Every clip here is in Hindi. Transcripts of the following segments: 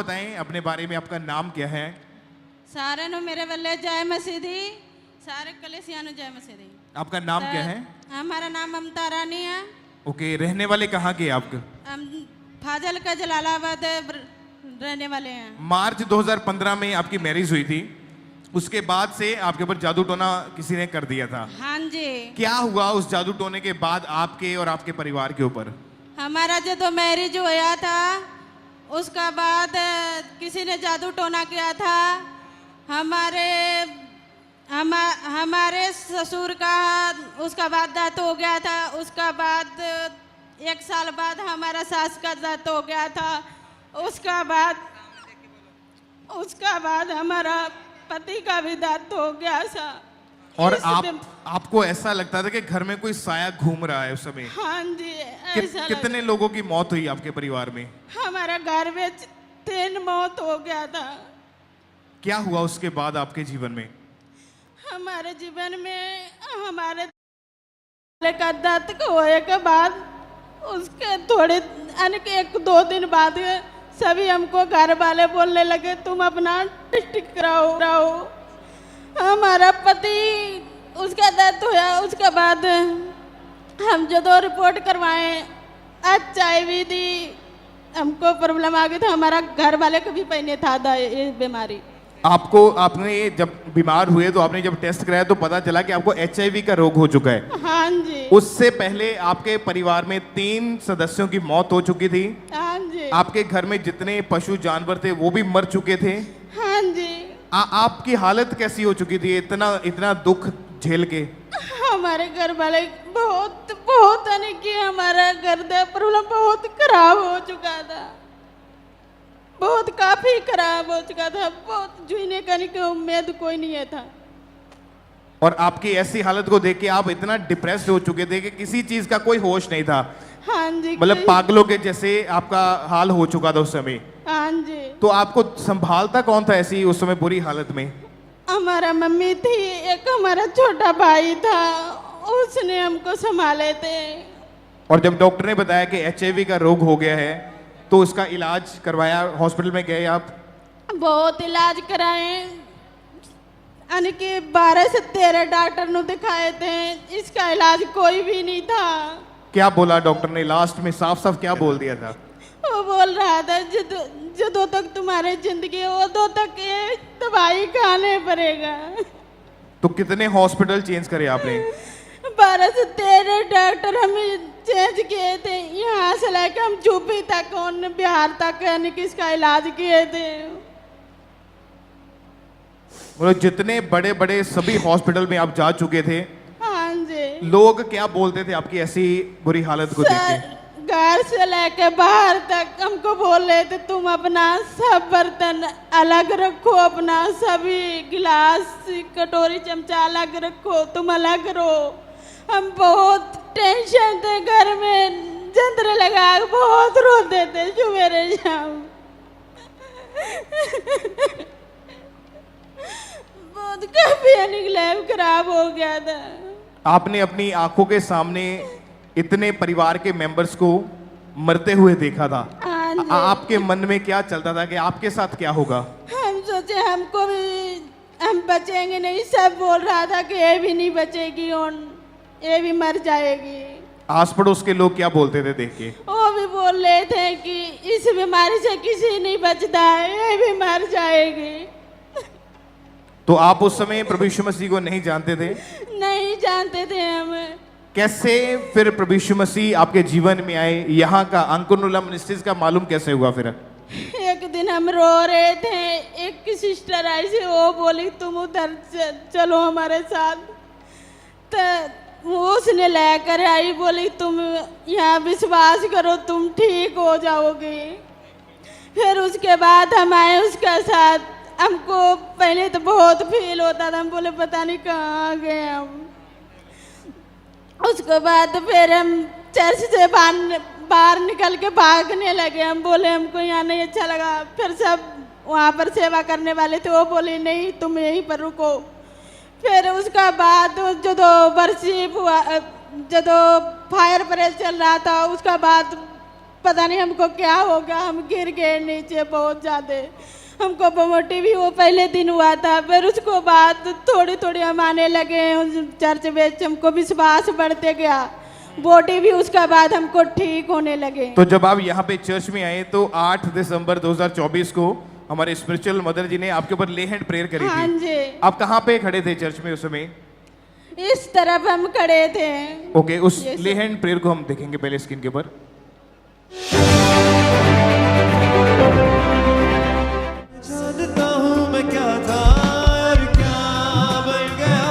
बताएं अपने बारे में, आपका नाम क्या है? सारे नु मेरे बल्ले जय मसीदी, सारे कलेसिया नु जय मसीदी। आपका नाम क्या है? हमारा नाम ममता रानी है। ओके, रहने वाले कहाँ के आप? हम फाजल का जलालाबाद रहने वाले हैं। मार्च 2015 में आपकी मैरिज हुई थी, उसके बाद से आपके ऊपर जादू टोना किसी ने कर दिया था। हाँ जी। क्या हुआ उस जादू टोने के बाद आपके और आपके परिवार के ऊपर? हमारा जो तो मैरिज हुआ था उसका बाद किसी ने जादू टोना किया था। हमारे ससुर का उसका बाद डेथ हो गया था। उसका बाद 1 साल बाद हमारा सास का डेथ हो गया था। उसका बाद हमारा पति का भी डेथ हो गया था। और आपको ऐसा लगता था कि घर में कोई साया घूम रहा है उस समय? हाँ जी, ऐसा कितने लोगों की मौत हुई आपके परिवार में? हमारा घर में 3 मौत हो गया था। क्या हुआ उसके बाद आपके जीवन में? हमारे जीवन में हमारे का डेथ होने के बाद उसके थोड़े 1-2 दिन बाद सभी हमको घर वाले बोलने लगे तुम अपना टेस्ट कराओ। हमारा पति उसका डेथ हुआ। उसके बाद हम जो 2 रिपोर्ट करवाए HIV दी, हमको प्रॉब्लम आ गई था। हमारा घर वाले को भी पहले था ये बीमारी। आपने जब बीमार हुए तो आपने जब टेस्ट कराया तो पता चला कि आपको HIV का रोग हो चुका है। हाँ जी। उससे पहले आपके परिवार में 3 सदस्यों की मौत हो चुकी थी। हाँ जी। आपके घर में जितने पशु जानवर थे वो भी मर चुके थे। हाँ जी। आपकी हालत कैसी हो चुकी थी इतना दुख झेल के? हमारे घर वाले बहुत कि हमारा घर का प्रॉब्लम बहुत खराब हो चुका था। बहुत काफी खराब हो चुका था। बहुत जीने का की उम्मीद कोई नहीं था। और आपकी ऐसी हालत को देख के आप इतना डिप्रेस्ड हो चुके थे कि किसी चीज का कोई होश नहीं था। हाँ जी। मतलब पागलों के जैसे आपका हाल हो चुका था उस समय। हाँ जी। तो आपको संभालता कौन था ऐसी उस समय बुरी हालत में? हमारा मम्मी थी, एक हमारा छोटा भाई था, उसने हमको संभाले थे। और जब डॉक्टर ने बताया कि HIV का रोग हो गया है तो उसका इलाज करवाया, हॉस्पिटल में गए आप? बहुत इलाज कराए, यानी कि 12 से 13 डॉक्टर ने दिखाए थे। इसका इलाज कोई भी नहीं था। क्या बोला डॉक्टर ने लास्ट में? साफ साफ क्या बोल दिया था? वो बोल रहा था जो तक तुम्हारी जिंदगी है वो दो तक ये दवाई खाने पड़ेगा। तो कितने हॉस्पिटल चेंज करे आपने? 12 से 13 डॉक्टर हमें चेंज किए थे। यहाँ से लेकर हम यूपी तक और बिहार तक यानी कि इसका इलाज किए थे। मतलब जितने बड़े बड़े सभी हॉस्पिटल में आप जा चुके थे। हाँ जी। लोग क्या बोलते थे आपकी ऐसी बुरी हालत को देख के? घर से लेके बाहर तक हमको बोल रहे थे तुम अपना सब बर्तन अलग रखो, अपना सभी गिलास कटोरी चमचा अलग रखो, तुम अलग रहो। हम बहुत टेंशन थे घर में, जंत्र लगा बहुत रोते थे सवेरे शाम। बहुत काफी लाइफ खराब हो गया था। आपने अपनी आंखों के सामने इतने परिवार के मेंबर्स को मरते हुए देखा था। आपके मन में क्या चलता था कि आपके साथ क्या होगा? हम सोचे हमको भी हम बचेंगे नहीं। सब बोल रहा था कि ये भी नहीं बचेगी और ये भी मर जाएगी। आस पड़ोस के लोग क्या बोलते थे देख के? वो भी बोल रहे थे कि इस बीमारी से किसी नहीं बचता है, ये भी मर जाएगी। तो आप उस समय प्रभु यीशु मसीह को नहीं जानते थे? नहीं जानते थे हम। कैसे फिर प्रभु यीशु मसीह आपके जीवन में आए? यहाँ का अंकुरनुला मिनिस्ट्रीज का मालूम कैसे हुआ फिर? एक दिन हम रो रहे थे, एक सिस्टर आई से वो बोली तुम उधर चलो हमारे साथ। तो उसने लेकर आई, बोली तुम यहाँ विश्वास करो तुम ठीक हो जाओगे। फिर उसके बाद हम आए उसके साथ। हमको पहले तो बहुत फील होता था, हम बोले पता नहीं कहाँ गए हम। उसके बाद फिर हम चर्च से बाहर निकल के भागने लगे। हम बोले हमको यहाँ नहीं अच्छा लगा। फिर सब वहाँ पर सेवा करने वाले थे, वो बोले नहीं तुम यहीं पर रुको। फिर उसका बाद जो 2 वर्षिप हुआ, जो फायर प्रेस चल रहा था, उसका बाद पता नहीं हमको क्या होगा, हम गिर गए नीचे बहुत ज़्यादा। हमको बमोटी भी वो पहले दिन हुआ था, फिर उसको बाद थोड़ी थोड़ी हम आने लगे चर्च में, हमको विश्वास बढ़ते गया, बॉडी भी उसका बाद हमको ठीक होने लगे। तो जब आप यहाँ पे चर्च में आए तो 8 दिसंबर 2024 को हमारे स्पिरिचुअल मदर जी ने आपके ऊपर ले हैंड प्रेयर करी हाँ थी। जी। आप कहाँ पे खड़े थे चर्च में उस समय? इस तरफ हम खड़े थे। ओके, उस ले हैंड प्रेयर को हम देखेंगे पहले स्क्रीन के ऊपर। जानता हूँ मैं क्या था और क्या बन गया,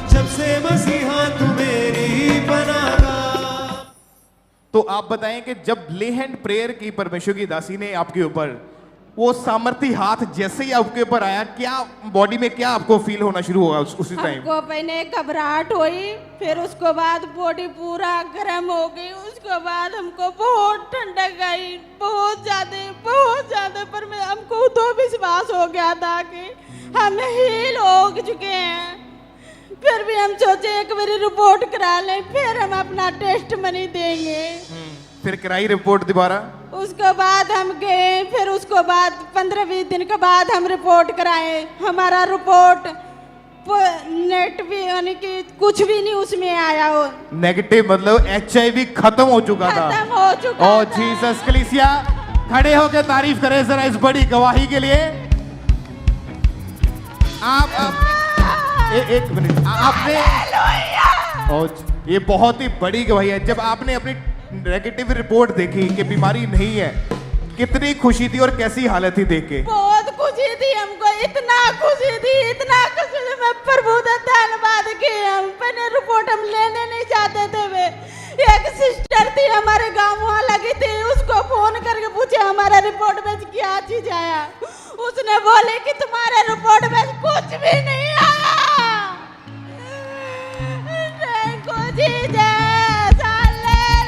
जब से मसीहा तू मेरी बना गा। तो आप बताएं कि जब ले हैंड प्रेयर की परमेश्वर की दासी ने आपके ऊपर वो सामर्थी हाथ जैसे ही आपके ऊपर आया, क्या बॉडी में क्या आपको फील होना शुरू हुआ उसी टाइम? हमको पहले घबराहट हुई, फिर उसको बाद बॉडी पूरा गर्म हो गई, उसको बाद हमको बहुत ठंडक आई, बहुत ज्यादा। पर मैं हमको तो विश्वास हो गया था कि हम हील हो चुके हैं। फिर भी हम सोचे एक बार रिपोर्ट करा लें, फिर हम अपना टेस्ट मनी देंगे। फिर कराई रिपोर्ट दोबारा? उसके बाद हम गए, फिर उसको बाद 15-20 दिन के बाद हम रिपोर्ट कराए। हमारा रिपोर्ट नेट भी यानी कि कुछ भी नहीं उसमें आया हो। नेगेटिव मतलब HIV खत्म हो चुका था। खत्म हो चुका ओ था। जीसस कलीसिया खड़े होकर तारीफ करें जरा इस बड़ी गवाही के लिए। एक मिनट, आपने ये बहुत ही बड़ी गवाही है। जब आपने अपनी नेगेटिव रिपोर्ट देखी कि बीमारी नहीं है, कितनी खुशी थी और कैसी हालत थी देख के? बहुत खुशी थी हमको, इतना खुशी थी। मैं प्रभु का धन्यवाद कि हम पहले रिपोर्ट हम लेने नहीं जाते थे। वे एक सिस्टर थी हमारे गाँव वहाँ लगी थी, उसको फोन करके पूछे हमारा रिपोर्ट में क्या चीज आया। उसने बोले कि तुम्हारे रिपोर्ट में कुछ भी नहीं आया।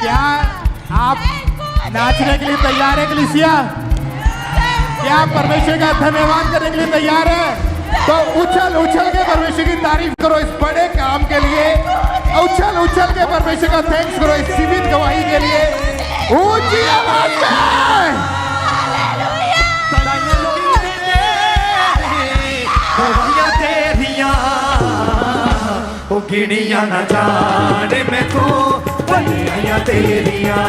क्या आप नाचने के लिए तैयार है कलीसिया? क्या आप परमेश्वर का धन्यवाद करने के लिए तैयार है? तो उछल के परमेश्वर की तारीफ करो इस बड़े काम के लिए। उछल के परमेश्वर का थैंक्स करो इस जीवित गवाही के लिए। ऊंची आवाज में गिनिया न जाने मैं तो बलियां तेरियां,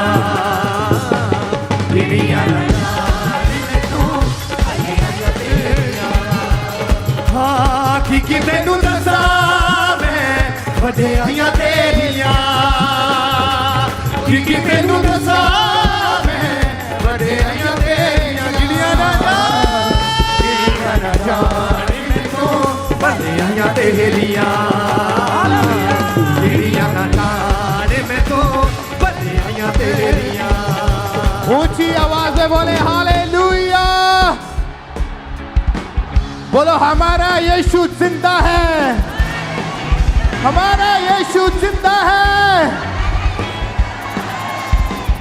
गिनिया न जाने मैं तो बलियां तेरियां। हाँ कि मैनू दसा मैं बलियां तेरियां, कि मैनू दसा मैं बलियां तेरियां। गिनिया न जाने मैं तो बलियां तेरियां, ऊंची आवाज में बोले हालेलुया। बोलो हमारा यीशु जिंदा है, हमारा यीशु जिंदा है।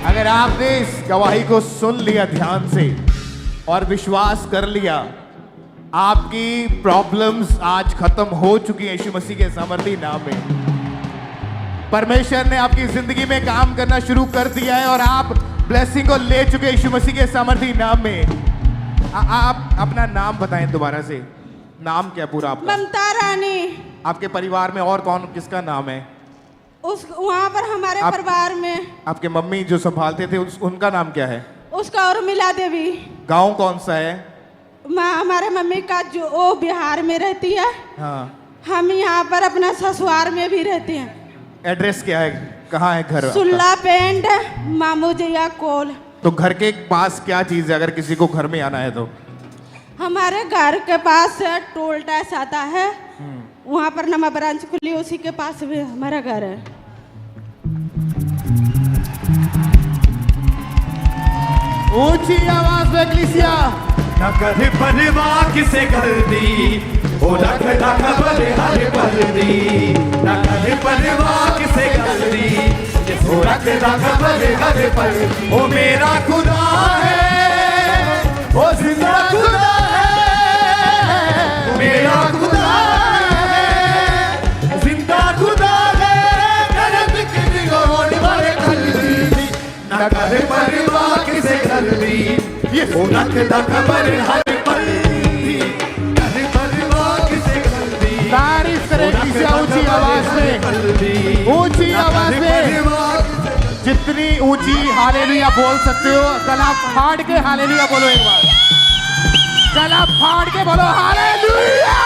अगर आपने इस गवाही को सुन लिया ध्यान से और विश्वास कर लिया, आपकी प्रॉब्लम्स आज खत्म हो चुकी हैं यीशु मसीह के सामर्थी नाम में। परमेश्वर ने आपकी जिंदगी में काम करना शुरू कर दिया है और आप ब्लेसिंग को ले चुके यीशु मसीह के सामर्थी नाम में। आप अपना नाम बताएं दोबारा से। नाम क्या पूरा आपका? ममता रानी। आपके परिवार में और कौन किसका नाम है? वहाँ पर हमारे परिवार में आपके मम्मी जो संभालते थे उनका नाम क्या है? उसका और मिला देवी। गांव कौन सा है? हमारे मम्मी का जो वो बिहार में रहती है। हाँ। हम यहाँ पर अपना ससुराल में भी रहते हैं। एड्रेस क्या है, कहाँ है घर? सुल्ला पेंड मामू जया कोल। तो घर के पास क्या चीज है अगर किसी को घर में आना है तो? हमारे घर के पास टोल टैक्स आता है, वहाँ पर नमा ब्रांच खुली, उसी के पास भी हमारा घर है। ऊंची आवाज में कलीसिया। न करे परवाह किसे गलती, ओ लख लख बले हर बलदी। न करे परवाह किसे गलती, ओ लख लख बले हर बलदी। ओ मेरा खुदा है, ओ जिंदा खुदा है, मेरा खुदा है, जिंदा खुदा है। न करे ओ रखदा खबर हर पल दी घर परवाह किसे कर दी तारीफ करें किसी ऊंची आवाज में, ऊंची आवाज में, जितनी ऊंची हालेलुया बोल सकते हो गला फाड़ के हालेलुया बोलो एक बार, गला फाड़ के बोलो हालेलुया।